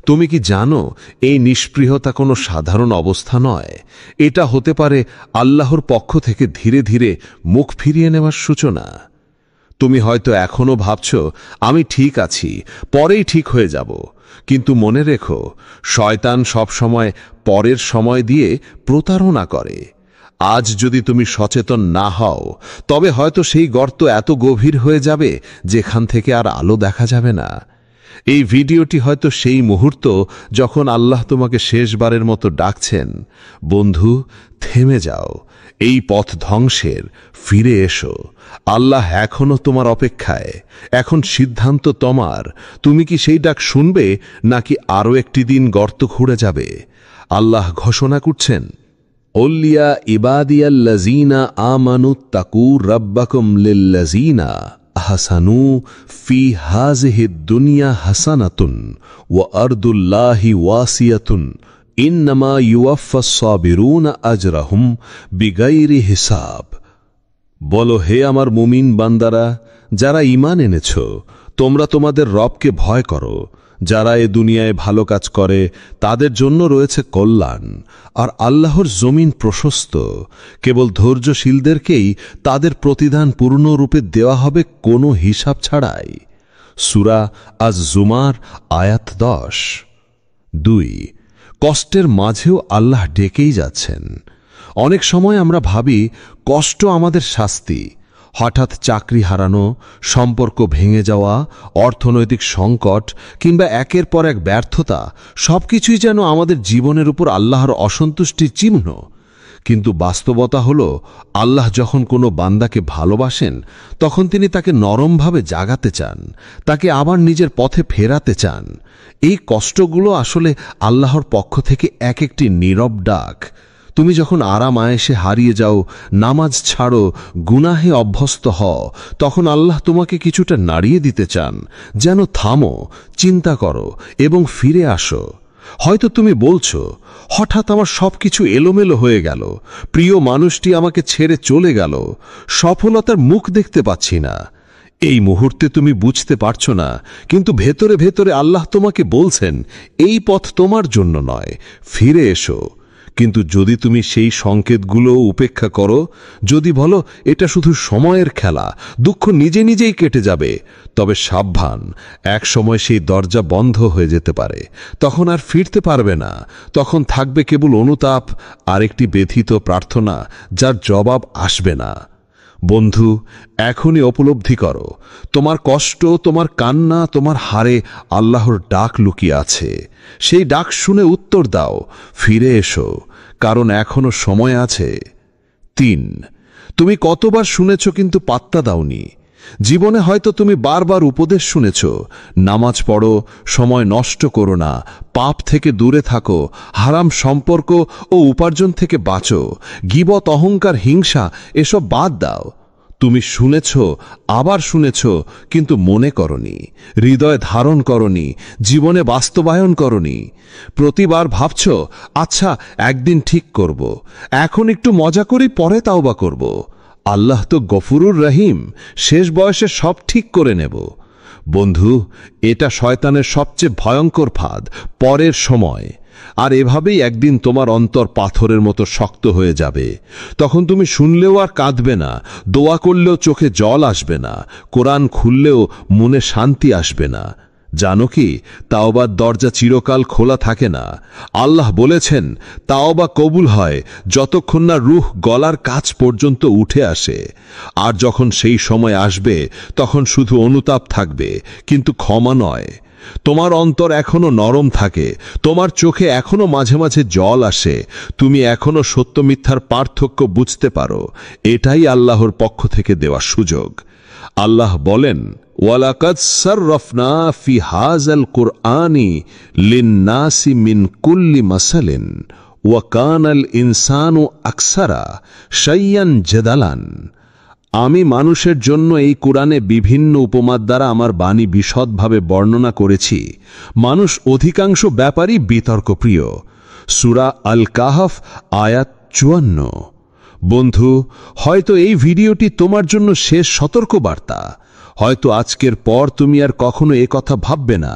তুমি কি জানো এই নিষ্পৃহতা কোনো সাধারণ অবস্থা নয়, এটা হতে পারে আল্লাহর পক্ষ থেকে ধীরে ধীরে মুখ ফিরিয়ে নেওয়ার সূচনা। তুমি হয়তো এখনো ভাবছ, আমি ঠিক আছি, পরেই ঠিক হয়ে যাব। কিন্তু মনে রেখো, শয়তান সবসময় পরের সময় দিয়ে প্রতারণা করে। আজ যদি তুমি সচেতন না হও, তবে হয়তো সেই গর্ত এত গভীর হয়ে যাবে যেখান থেকে আর আলো দেখা যাবে না। এই ভিডিওটি হয়তো সেই মুহূর্ত যখন আল্লাহ তোমাকে শেষবারের মতো ডাকছেন, বন্ধু, থেমে যাও, এই পথ ধ্বংসের, ফিরে এসো, আল্লাহ এখনো তোমার অপেক্ষায়। এখন সিদ্ধান্ত তোমার, তুমি কি সেই ডাক শুনবে নাকি আরও একটি দিন গর্ত খুঁড়ে যাবে? আল্লাহ ঘোষণা করছেন, ওলিয়া ইবাদিয়াল্লাযীনা আমানুত্তাকু রাব্বাকুম লিল্লাযীনা আহসানু ফি হাযিহিদ দুনিয়া হাসানাতুন ওয়া আরদুল্লাহি ওয়াসিয়াতুন ইন্নামা ইউওয়াফাস সাবিরুনা আজরাহুম বিগাইরি হিসাব। বলো, হে আমার মুমিন বান্দারা, যারা ঈমান এনেছ, তোমরা তোমাদের রবকে ভয় করো। যারা এ দুনিয়ায় ভালো কাজ করে তাদের জন্য রয়েছে কল্যাণ, আর আল্লাহর জমিন প্রশস্ত। কেবল ধৈর্যশীলদেরকেই তাদের প্রতিদান পূর্ণরূপে দেওয়া হবে কোনো হিসাব ছাড়াই। সূরা আজ-জুমার আয়াত 10। 2, কষ্টের মাঝেও আল্লাহ ডেকেই যাচ্ছেন। অনেক সময় আমরা ভাবি কষ্ট আমাদের শাস্তি। হঠাৎ চাকরি হারানো, সম্পর্ক ভেঙে যাওয়া, অর্থনৈতিক সংকট কিংবা একের পর এক ব্যর্থতা, সবকিছুই যেন আমাদের জীবনের উপর আল্লাহর অসন্তুষ্টির চিহ্ন। কিন্তু বাস্তবতা হল, আল্লাহ যখন কোনো বান্দাকে ভালোবাসেন তখন তিনি তাকে নরমভাবে জাগাতে চান, তাকে আবার নিজের পথে ফেরাতে চান। এই কষ্টগুলো আসলে আল্লাহর পক্ষ থেকে এক একটি নীরব ডাক। তুমি যখন আরাম আয়েশে হারিয়ে যাও, নামাজ ছাড়ো, গুনাহে অভ্যস্ত হও, তখন আল্লাহ তোমাকে কিছুটা নাড়িয়ে দিতে চান, যেন থামো, চিন্তা করো এবং ফিরে আসো। হয়তো তুমি বলছো, হঠাৎ আমার সবকিছু এলোমেলো হয়ে গেল, প্রিয় মানুষটি আমাকে ছেড়ে চলে গেল, সফলতার মুখ দেখতে পাচ্ছি না। এই মুহূর্তে তুমি বুঝতে পারছো না, কিন্তু ভেতরে ভেতরে আল্লাহ তোমাকে বলছেন, এই পথ তোমার জন্য নয়, ফিরে এসো। কিন্তু যদি তুমি সেই সংকেতগুলো উপেক্ষা করো, যদি বলো এটা শুধু সময়ের খেলা, দুঃখ নিজে নিজেই কেটে যাবে, তবে সাবধান, এক সময় সেই দরজা বন্ধ হয়ে যেতে পারে। তখন আর ফিরতে পারবে না। তখন থাকবে কেবল অনুতাপ আর একটি ব্যথিত প্রার্থনা, যার জবাব আসবে না। বন্ধু, এখনই উপলব্ধি করো, তোমার কষ্ট, তোমার কান্না, তোমার হারে আল্লাহর ডাক লুকিয়ে আছে। সেই ডাক শুনে উত্তর দাও, ফিরে এসো, কারণ এখনো সময় আছে। 3, তুমি কতবার শুনেছ কিন্তু পাত্তা দাওনি। জীবনে হয়তো তুমি বারবার উপদেশ শুনেছ, নামাজ পড়ো, সময় নষ্ট করো না, পাপ থেকে দূরে থাকো, হারাম সম্পর্ক ও উপার্জন থেকে বাঁচো, গীবত, অহংকার, হিংসা এসব বাদ দাও। তুমি শুনেছ, আবার শুনেছ, কিন্তু মনে করনি, হৃদয় ধারণ করনি, জীবনে বাস্তবায়ন করনি। প্রতিবার ভাবছ, আচ্ছা একদিন ঠিক করব, এখন একটু মজা করি, পরে তাওবা করব। আল্লাহ তো গফুরুর রহিম, শেষ বয়সে সব ঠিক করে নেব। বন্ধু, এটা শয়তানের সবচেয়ে ভয়ঙ্কর ফাঁদ, পরের সময়। আর এভাবেই একদিন তোমার অন্তর পাথরের মতো শক্ত হয়ে যাবে। তখন তুমি শুনলেও আর কাঁদবে না, দোয়া করলেও চোখে জল আসবে না, কোরআন খুললেও মনে শান্তি আসবে না। জানো কি, তাওবার দরজা চিরকাল খোলা থাকে না। আল্লাহ বলেছেন, তাওবা কবুল হয় যতক্ষণ না রূহ গলার কাছ পর্যন্ত উঠে আসে। আর যখন সেই সময় আসবে, তখন শুধু অনুতাপ থাকবে, কিন্তু ক্ষমা নয়। তোমার অন্তর এখনো নরম থাকে, তোমার চোখে এখনো মাঝে মাঝে জল আসে, তুমি এখনো সত্য মিথ্যার পার্থক্য বুঝতে পারো। এটাই আল্লাহর পক্ষ থেকে দেওয়া সুযোগ। আল্লাহ বলেন, ওয়ালাকাদ সাররাফনা ফি হাযাল কুরআনি লিন-নাসি মিন কুল্লি মাসালিন ওয়া কানাল ইনসানু আকসারা শাইয়ান জাদালান। আমি মানুষের জন্য এই কুরআনে বিভিন্ন উপমার দ্বারা আমার বাণী বিশদভাবে বর্ণনা করেছি। মানুষ অধিকাংশ ব্যাপারই বিতর্কপ্রিয়। সূরা আল কাহফ আয়াত 54। বন্ধু, হয়তো এই ভিডিওটি তোমার জন্য শেষ সতর্কবার্তা। হয়তো আজকের পর তুমি আর কখনো এ কথা ভাববে না।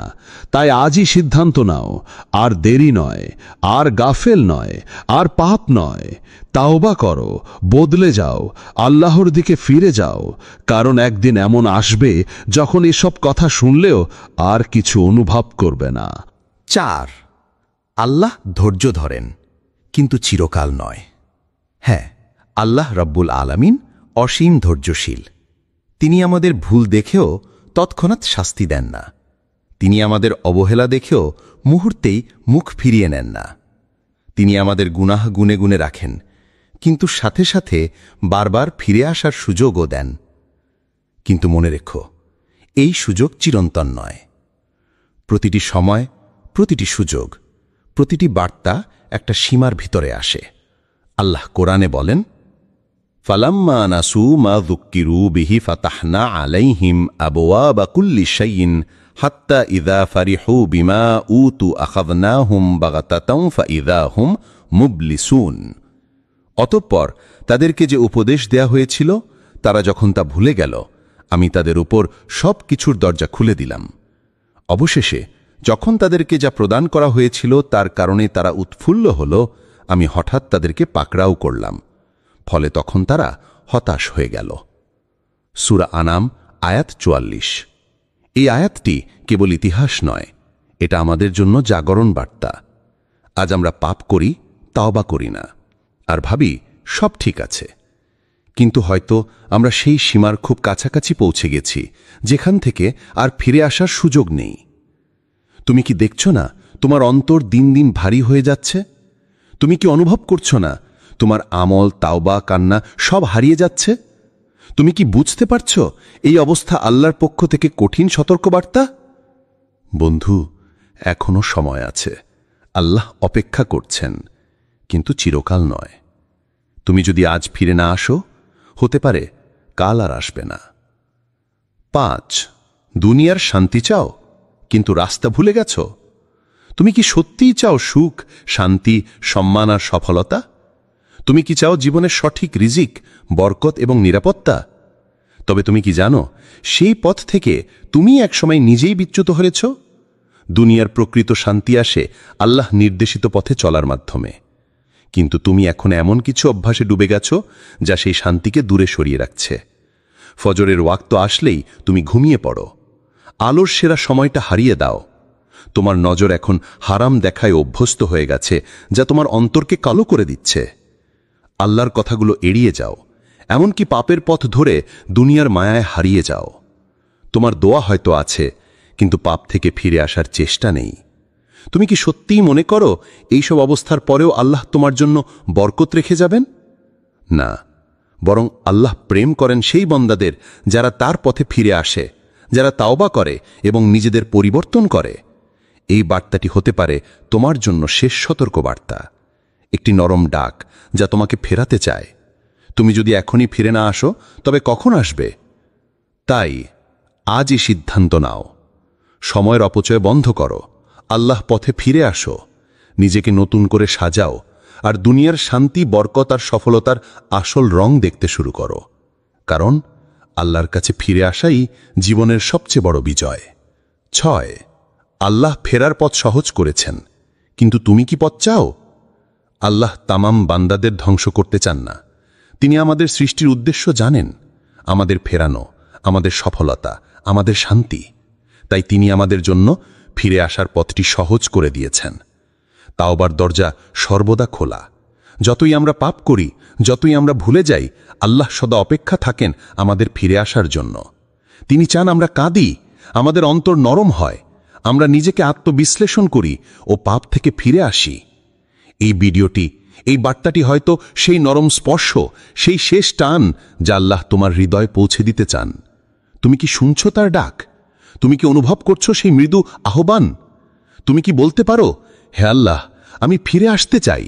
তাই আজই সিদ্ধান্ত নাও, আর দেরি নয়, আর গাফেল নয়, আর পাপ নয়। তাওবা করো, বদলে যাও, আল্লাহর দিকে ফিরে যাও, কারণ একদিন এমন আসবে যখন এসব কথা শুনলেও আর কিছু অনুভব করবে না। 4, আল্লাহ ধৈর্য ধরেন, কিন্তু চিরকাল নয়। হ্যাঁ, আল্লাহ রব্বুল আলামিন অসীম ধৈর্যশীল। তিনি আমাদের ভুল দেখেও তৎক্ষণাৎ শাস্তি দেন না। তিনি আমাদের অবহেলা দেখেও মুহূর্তেই মুখ ফিরিয়ে নেন না। তিনি আমাদের গুনাহ গুনে গুনে রাখেন, কিন্তু সাথে সাথে বারবার ফিরে আসার সুযোগও দেন। কিন্তু মনে রেখো, এই সুযোগ চিরন্তন নয়। প্রতিটি সময়, প্রতিটি সুযোগ, প্রতিটি বার্তা একটা সীমার ভিতরে আসে। আল্লাহ কোরআনে বলেন, ফালাম্মা নাসু মা যুক্কিরু বিহি ফাতাহনা আলাইহিম আবওয়াবা কুল্লি শাইইন হাত্তা ইযা ফারিহু বিমা উতু আখাযনাহুম বাগাতাতাও ফাইযা হুম মুবলিসুন। অতঃপর তাদেরকে যে উপদেশ দেয়া হয়েছিল তারা যখন তা ভুলে গেল, আমি তাদের উপর সব কিছুর দরজা খুলে দিলাম। অবশেষে যখন তাদেরকে যা প্রদান করা হয়েছিল তার কারণে তারা উৎফুল্ল হল, আমি হঠাৎ তাদেরকে পাকড়াও করলাম, ফলে তখন তারা হতাশ হয়ে গেল। সূরা আনাম আয়াত ৪৪। এই আয়াতটি কেবল ইতিহাস নয়, এটা আমাদের জন্য জাগরণ বার্তা। আজ আমরা পাপ করি, তাওবা করি না, আর ভাবি সব ঠিক আছে। কিন্তু হয়তো আমরা সেই সীমার খুব কাছাকাছি পৌঁছে গেছি যেখান থেকে আর ফিরে আসার সুযোগ নেই। তুমি কি দেখছ না তোমার অন্তর দিন দিন ভারী হয়ে যাচ্ছে? তুমি কি অনুভব করছো না তোমার আমল, তাওবা, কান্না সব হারিয়ে যাচ্ছে? তুমি কি বুঝতে পারছ এই অবস্থা আল্লাহর পক্ষ থেকে কঠিন সতর্কবার্তা? বন্ধু, এখনো সময় আছে। আল্লাহ অপেক্ষা করছেন, কিন্তু চিরকাল নয়। তুমি যদি আজ ফিরে না আসো, হতে পারে কাল আর আসবে না। ৫. দুনিয়ার শান্তি চাও, কিন্তু রাস্তা ভুলে গেছ? তুমি কি সত্যিই চাও সুখ, শান্তি, সম্মান আর সফলতা? তুমি কি চাও জীবনের সঠিক রিজিক, বরকত এবং নিরাপত্তা? তবে তুমি কি জানো সেই পথ থেকে তুমি একসময় নিজেই বিচ্যুত হয়েছ? দুনিয়ার প্রকৃত শান্তি আসে আল্লাহ নির্দেশিত পথে চলার মাধ্যমে, কিন্তু তুমি এখন এমন কিছু অভ্যাসে ডুবে গেছ যা সেই শান্তিকে দূরে সরিয়ে রাখছে। ফজরের ওয়াক্ত আসলেই তুমি ঘুমিয়ে পড়ো, আলোর সেরা সময়টা হারিয়ে দাও। তোমার নজর এখন হারাম দেখায় অভ্যস্ত হয়ে গেছে, যা তোমার অন্তরকে কালো করে দিচ্ছে। আল্লাহর কথাগুলো এড়িয়ে যাও, এমনকি পাপের পথ ধরে দুনিয়ার মায়ায় হারিয়ে যাও। তোমার দোয়া হয়তো আছে, কিন্তু পাপ থেকে ফিরে আসার চেষ্টা নেই। তুমি কি সত্যিই মনে করো এইসব অবস্থার পরেও আল্লাহ তোমার জন্য বরকত রেখে যাবেন? না, বরং আল্লাহ প্রেম করেন সেই বন্দাদের যারা তার পথে ফিরে আসে, যারা তাওবা করে এবং নিজেদের পরিবর্তন করে। এই বার্তাটি হতে পারে তোমার জন্য শেষ সতর্ক বার্তা, একটি নরম ডাক যা তোমাকে ফেরাতে চায়। তুমি যদি এখনই ফিরে না আসো, তবে কখন আসবে? তাই আজই সিদ্ধান্ত নাও, সময়ের অপচয় বন্ধ করো, আল্লাহ পথে ফিরে আসো, নিজেকে নতুন করে সাজাও, আর দুনিয়ার শান্তি, বরকত আর সফলতার আসল রং দেখতে শুরু করো। কারণ আল্লাহর কাছে ফিরে আসাই জীবনের সবচেয়ে বড় বিজয়। ৬. আল্লাহ ফেরার পথ সহজ করেছেন, কিন্তু তুমি কি পথ চাও? আল্লাহ তামাম বান্দাদের ধ্বংস করতে চান না। তিনি আমাদের সৃষ্টির উদ্দেশ্য জানেন, আমাদের ফেরানো, আমাদের সফলতা, আমাদের শান্তি। তাই তিনি আমাদের জন্য ফিরে আসার পথটি সহজ করে দিয়েছেন। তাওবার দরজা সর্বদা খোলা। যতই আমরা পাপ করি, যতই আমরা ভুলে যাই, আল্লাহ সদা অপেক্ষা থাকেন আমাদের ফিরে আসার জন্য। তিনি চান আমরা কাঁদি, আমাদের অন্তর নরম হয়, আমরা নিজেকে আত্মবিশ্লেষণ করি ও পাপ থেকে ফিরে আসি। এই ভিডিওটি, এই বার্তাটি হয়তো সেই নরম স্পর্শ, সেই শেষ টান যা আল্লাহ তোমার হৃদয়ে পৌঁছে দিতে চান। তুমি কি শুনছো তার ডাক? তুমি কি অনুভব করছো সেই মৃদু আহ্বান? তুমি কি বলতে পারো, হে আল্লাহ, আমি ফিরে আসতে চাই?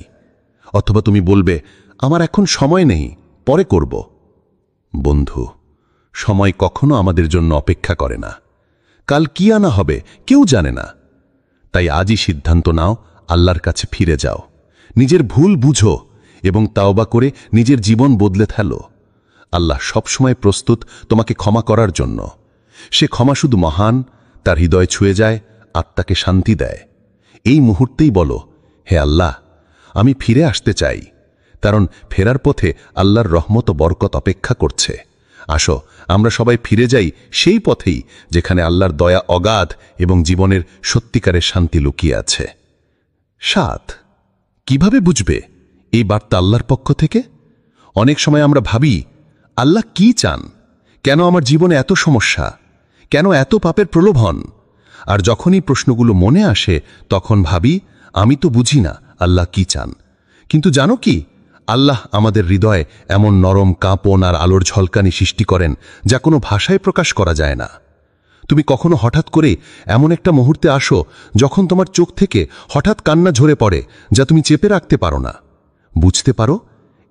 অথবা তুমি বলবে, আমার এখন সময় নেই, পরে করব। বন্ধু, সময় কখনো আমাদের জন্য অপেক্ষা করে না। কাল কি আনা হবে কেউ জানে না। তাই আজই সিদ্ধান্ত নাও, আল্লাহর কাছে ফিরে যাও, নিজের ভুল বুঝো এবং তাওবা করে নিজের জীবন বদলে ফেলো। আল্লাহ সবসময় প্রস্তুত তোমাকে ক্ষমা করার জন্য। সে ক্ষমা শুধু মহান, তার হৃদয় ছুঁয়ে যায়, আত্মাকে শান্তি দেয়। এই মুহূর্তেই বলো, হে আল্লাহ, আমি ফিরে আসতে চাই, কারণ ফেরার পথে আল্লাহর রহমত ও বরকত অপেক্ষা করছে। আসো আমরা সবাই ফিরে যাই সেই পথেই যেখানে আল্লাহর দয়া অগাধ এবং জীবনের সত্যিকারের শান্তি লুকিয়ে আছে। ৭. কিভাবে বুঝবে এই বার্তা আল্লাহর পক্ষ থেকে? অনেক সময় আমরা ভাবি, আল্লাহ কি চান? কেন আমার জীবনে এত সমস্যা? কেন এত পাপের প্রলোভন? আর যখনই প্রশ্নগুলো মনে আসে, তখন ভাবি, আমি তো বুঝি না আল্লাহ কি চান। কিন্তু জানো কি, আল্লাহ আমাদের হৃদয়ে এমন নরম কাঁপন আর আলোর ঝলকানি সৃষ্টি করেন যা কোনো ভাষায় প্রকাশ করা যায় না। তুমি কখনো হঠাৎ করে এমন একটা মুহূর্তে আসো যখন তোমার চোখ থেকে হঠাৎ কান্না ঝরে পড়ে, যা তুমি চেপে রাখতে পারো না। বুঝতে পারো,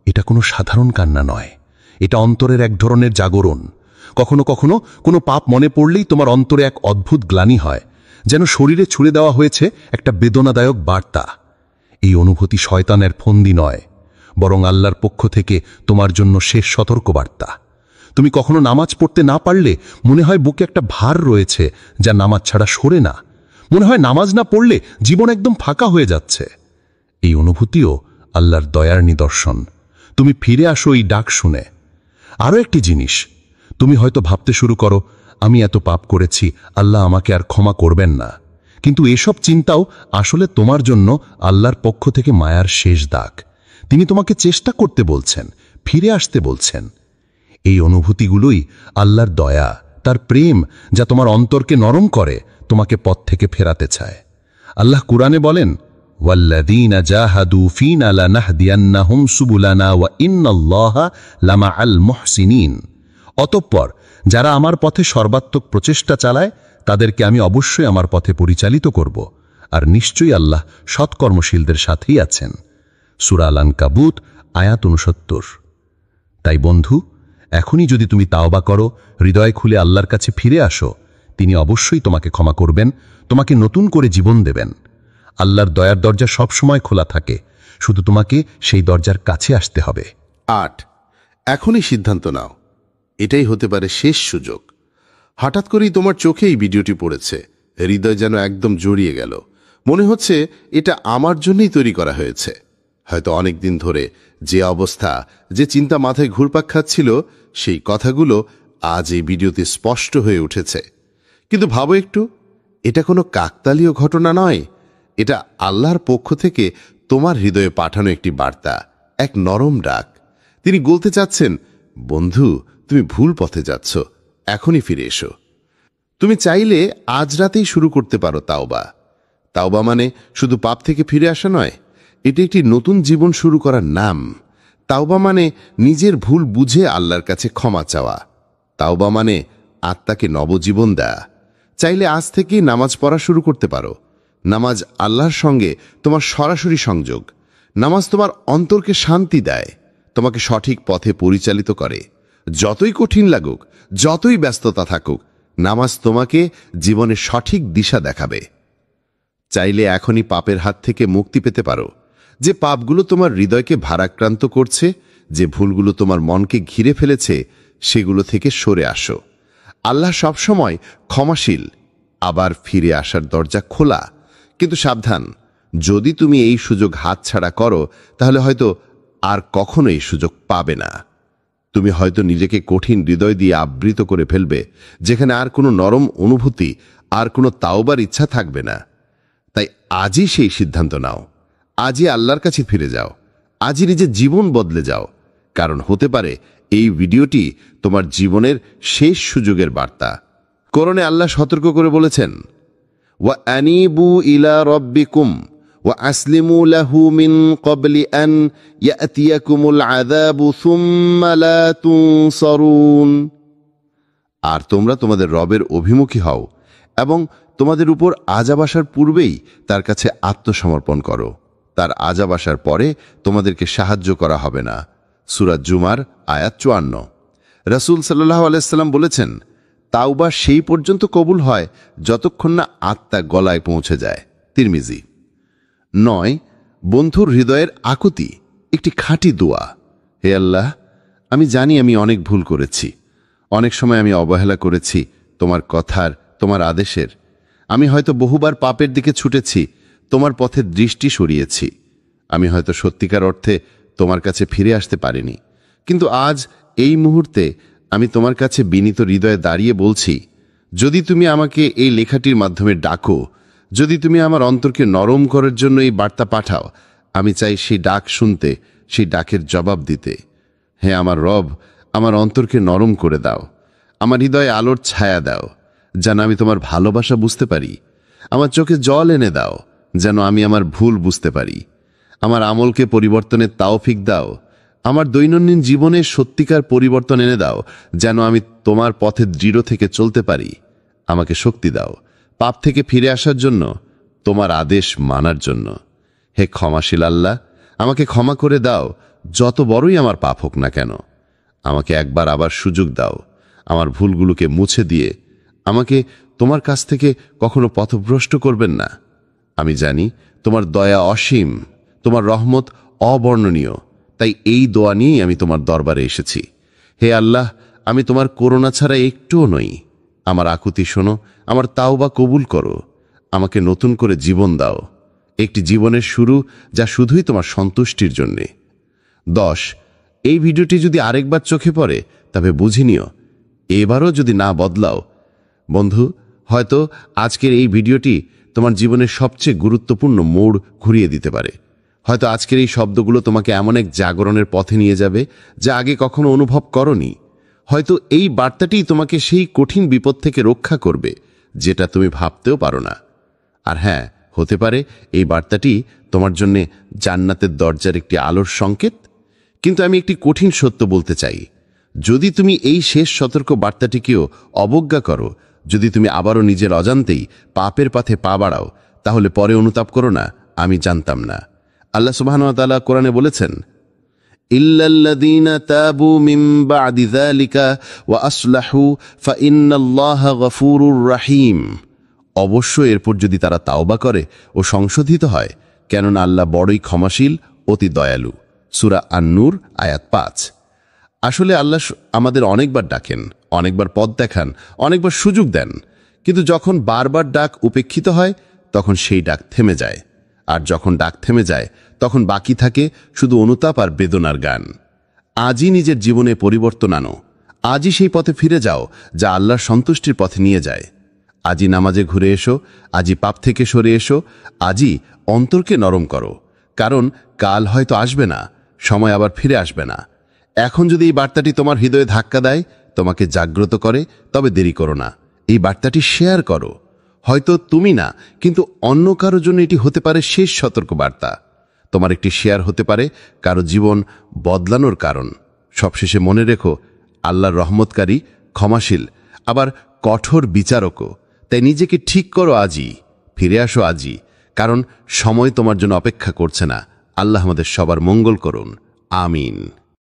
এটা কোনো সাধারণ কান্না নয়, এটা অন্তরের এক ধরনের জাগরণ। কখনো কখনো কোনো পাপ মনে পড়লেই তোমার অন্তরে এক অদ্ভুত গ্লানি হয়, যেন শরীরে ছুড়ে দেওয়া হয়েছে একটা বেদনাদায়ক বার্তা। এই অনুভূতি শয়তানের ফন্দি নয়, বরং আল্লাহর পক্ষ থেকে তোমার জন্য শেষ সতর্কবার্তা। তুমি কখনো নামাজ পড়তে না পারলে মনে হয় বুকে একটা ভার রয়েছে যা নামাজ ছাড়া সরে না। মনে হয় নামাজ না পড়লে জীবন একদম ফাঁকা হয়ে যাচ্ছে। এই অনুভূতিও আল্লাহর দয়ার নিদর্শন। তুমি ফিরে আসো এই ডাক শুনে। আরও একটি জিনিস, তুমি হয়তো ভাবতে শুরু করো, আমি এত পাপ করেছি, আল্লাহ আমাকে আর ক্ষমা করবেন না। কিন্তু এসব চিন্তাও আসলে তোমার জন্য আল্লাহর পক্ষ থেকে মায়ার শেষ দাগ। তিনি তোমাকে চেষ্টা করতে বলছেন, ফিরে আসতে বলছেন। এই অনুভূতিগুলোই আল্লাহর দয়া, তার প্রেম, যা তোমার অন্তরকে নরম করে, তোমাকে পথ থেকে ফেরাতে চায়। আল্লাহ কুরআনে বলেন, ওয়াল্লাযীনা জাহাদু ফীনা লানাহদিয়ান্নাহুম সুবুলানা ওয়া ইন্নাল্লাহা লামাআল মুহসিনিন। অতঃপর যারা আমার পথে সর্বাত্মক প্রচেষ্টা চালায়, তাদেরকে আমি অবশ্যই আমার পথে পরিচালিত করব, আর নিশ্চয়ই আল্লাহ সৎকর্মশীলদের সাথেই আছেন। সূরা আল-আনকাবুত আয়াত 69। তাই বন্ধু, এখনই যদি তুমি তাওবা করো, হৃদয় খুলে আল্লাহর কাছে ফিরে আসো, তিনি অবশ্যই তোমাকে ক্ষমা করবেন, তোমাকে নতুন করে জীবন দেবেন। আল্লাহর দয়ার দরজা সবসময় খোলা থাকে, শুধু তোমাকে সেই দরজার কাছে আসতে হবে। 8, এখনই সিদ্ধান্ত নাও। এটাই হতে পারে শেষ সুযোগ। হঠাৎ করেই তোমার চোখে এই ভিডিওটি পড়েছে, হৃদয় যেন একদম জড়িয়ে গেল। মনে হচ্ছে এটা আমার জন্যই তৈরি করা হয়েছে। হয়তো অনেক দিন ধরে যে অবস্থা, যে চিন্তা মাথায় ঘুরপাক খাচ্ছিল, সেই কথাগুলো আজ এই ভিডিওতে স্পষ্ট হয়ে উঠেছে। কিন্তু ভাবো একটু, এটা কোনো কাকতালীয় ঘটনা নয়, এটা আল্লাহর পক্ষ থেকে তোমার হৃদয়ে পাঠানো একটি বার্তা, এক নরম ডাক। তিনি বলতে চাচ্ছেন, বন্ধু, তুমি ভুল পথে যাচ্ছ, এখনই ফিরে এসো। তুমি চাইলে আজ রাতেই শুরু করতে পারো তাওবা। তাওবা মানে শুধু পাপ থেকে ফিরে আসা নয়, এটি একটি নতুন জীবন শুরু করার নাম। তাওবা মানে নিজের ভুল বুঝে আল্লাহর কাছে ক্ষমা চাওয়া। তাওবা মানে আত্মাকে নবজীবন দেয়া। চাইলে আজ থেকেই নামাজ পড়া শুরু করতে পারো। নামাজ আল্লাহর সঙ্গে তোমার সরাসরি সংযোগ। নামাজ তোমার অন্তরকে শান্তি দেয়, তোমাকে সঠিক পথে পরিচালিত করে। যতই কঠিন লাগুক, যতই ব্যস্ততা থাকুক, নামাজ তোমাকে জীবনের সঠিক দিশা দেখাবে। চাইলে এখনই পাপের হাত থেকে মুক্তি পেতে পারো। যে পাপগুলো তোমার হৃদয়কে ভারাক্রান্ত করছে, যে ভুলগুলো তোমার মনকে ঘিরে ফেলেছে, সেগুলো থেকে সরে আসো। আল্লাহ সবসময় ক্ষমাশীল, আবার ফিরে আসার দরজা খোলা। কিন্তু সাবধান, যদি তুমি এই সুযোগ হাতছাড়া করো, তাহলে হয়তো আর কখনো এই সুযোগ পাবে না। তুমি হয়তো নিজেকে কঠিন হৃদয় দিয়ে আবৃত করে ফেলবে, যেখানে আর কোনো নরম অনুভূতি, আর কোনো তাওবার ইচ্ছা থাকবে না। তাই আজই সেই সিদ্ধান্ত নাও, আজই আল্লাহর কাছে ফিরে যাও, আজই নিজের জীবন বদলে যাও। কারণ হতে পারে এই ভিডিওটি তোমার জীবনের শেষ সুযোগের বার্তা। কোরআনে আল্লাহ সতর্ক করে বলেছেন, ওয়া আনিবু ইলা রব্বিকুম ওয়া আসলিমু লাহু মিন ক্বাবলি আন ইয়াতিয়াকুমুল আযাবু সুম্মা লা তুনসারুন। আর তোমরা তোমাদের রবের অভিমুখী হও এবং তোমাদের উপর আযাব আসার পূর্বেই তার কাছে আত্মসমর্পণ করো। তার আযাব আসার পরে তোমাদেরকে সাহায্য করা হবে না। সূরা জুমার আয়াত 54। রাসূল সাল্লাল্লাহু আলাইহি সাল্লাম বলেছেন, তাওবা সেই পর্যন্ত কবুল হয় যতক্ষণ না আত্মা গলায় পৌঁছে যায়। তিরমিজি। 9, বন্ধুর হৃদয়ের আকুতি, একটি খাঁটি দোয়া। হে আল্লাহ, আমি জানি আমি অনেক ভুল করেছি। অনেক সময় আমি অবহেলা করেছি তোমার কথার, তোমার আদেশের। আমি হয়তো বহুবার পাপের দিকে ছুটেছি, তোমার পথের দৃষ্টি সরিয়েছি। আমি হয়তো সত্যিকার অর্থে তোমার কাছে ফিরে আসতে পারিনি। কিন্তু আজ এই মুহূর্তে আমি তোমার কাছে বিনীত হৃদয়ে দাঁড়িয়ে বলছি, যদি তুমি আমাকে এই লেখাটির মাধ্যমে ডাকো, যদি তুমি আমার অন্তরকে নরম করার জন্য এই বার্তা পাঠাও, আমি চাই সেই ডাক শুনতে, সেই ডাকের জবাব দিতে। হে আমার রব, আমার অন্তরকে নরম করে দাও, আমার হৃদয়ে আলোর ছায়া দাও, যেন আমি তোমার ভালোবাসা বুঝতে পারি। আমার চোখে জল এনে দাও, যেন আমি আমার ভুল বুঝতে পারি। আমার আমলকে পরিবর্তনের তাওফিক দাও। আমার দৈনন্দিন জীবনে সত্যিকার পরিবর্তন এনে দাও, যেন আমি তোমার পথে দৃঢ় থেকে চলতে পারি। আমাকে শক্তি দাও পাপ থেকে ফিরে আসার জন্য, তোমার আদেশ মানার জন্য। হে ক্ষমাশীল আল্লাহ, আমাকে ক্ষমা করে দাও। যত বড়ই আমার পাপ হোক না কেন, আমাকে একবার আবার সুযোগ দাও। আমার ভুলগুলোকে মুছে দিয়ে আমাকে তোমার কাছ থেকে কখনো পথভ্রষ্ট করবেন না। আমি জানি তোমার দয়া অসীম, তোমার রহমত অবর্ণনীয়। তাই এই দোয়া নিয়েই আমি তোমার দরবারে এসেছি। হে আল্লাহ, আমি তোমার করুণা ছাড়া একটুও নই। আমার আকুতি শোনো, আমার তাওবা কবুল করো। আমাকে নতুন করে জীবন দাও, একটি জীবনের শুরু যা শুধুই তোমার সন্তুষ্টির জন্যে। 10 এই ভিডিওটি যদি আরেকবার চোখে পড়ে তবে বুঝে নিও, এবারও যদি না বদলাও বন্ধু, হয়তো আজকের এই ভিডিওটি তোমার জীবনের সবচেয়ে গুরুত্বপূর্ণ মোড় ঘুরিয়ে দিতে পারে। হয়তো আজকের এই শব্দগুলো তোমাকে এমন এক জাগরণের পথে নিয়ে যাবে যা আগে কখনো অনুভব করনি। হয়তো এই বার্তাটিই তোমাকে সেই কঠিন বিপদ থেকে রক্ষা করবে যেটা তুমি ভাবতেও পারো না। আর হ্যাঁ, হতে পারে এই বার্তাটি তোমার জন্য জান্নাতের দরজার একটি আলোর সংকেত। কিন্তু আমি একটি কঠিন সত্য বলতে চাই, যদি তুমি এই শেষ সতর্ক বার্তাটিকেও অবজ্ঞা করো, যদি তুমি আবারও নিজের অজান্তেই পাপের পথে পা বাড়াও, তাহলে পরে অনুতাপ করো না আমি জানতাম না। আল্লাহ সুবহানাহু ওয়া তাআলা কোরআনে বলেছেন, ইল্লাল্লাযীনা তাবু মিন বা'দি যালিকা ওয়া আসলাহু ফাইন্নাল্লাহা গফুরুর রহিম। অবশ্যই এরপর যদি তারা তাওবা করে ও সংশোধিত হয়, কেননা আল্লাহ বড়ই ক্ষমাশীল, অতি দয়ালু। সূরা আন-নূর আয়াত 5। আসলে আল্লাহ আমাদের অনেকবার ডাকেন, অনেকবার পথ দেখান, অনেকবার সুযোগ দেন, কিন্তু যখন বারবার ডাক উপেক্ষিত হয় তখন সেই ডাক থেমে যায়। আর যখন ডাক থেমে যায় তখন বাকি থাকে শুধু অনুতাপ আর বেদনার গান। আজই নিজের জীবনে পরিবর্তন আনো, আজই সেই পথে ফিরে যাও যা আল্লাহর সন্তুষ্টির পথে নিয়ে যায়। আজই নামাজে ঘুরে এসো, আজই পাপ থেকে সরে এসো, আজই অন্তরকে নরম করো, কারণ কাল হয়তো আসবে না, সময় আবার ফিরে আসবে না। এখন যদি এই বার্তাটি তোমার হৃদয়ে ধাক্কা দেয়, তোমাকে জাগ্রত করে, তবে দেরি করো না, এই বার্তাটি শেয়ার করো। হয়তো তুমি না, কিন্তু অন্য কারো জন্য এটি হতে পারে শেষ সতর্ক বার্তা। তোমার একটি শেয়ার হতে পারে কারো জীবন বদলানোর কারণ। সবশেষে মনে রেখো, আল্লাহর রহমতকারী, ক্ষমাশীল, আবার কঠোর বিচারকও। তাই নিজেকে ঠিক করো আজই, ফিরে আসো আজই, কারণ সময় তোমার জন্য অপেক্ষা করছে না। আল্লাহ আমাদের সবার মঙ্গল করুন, আমিন।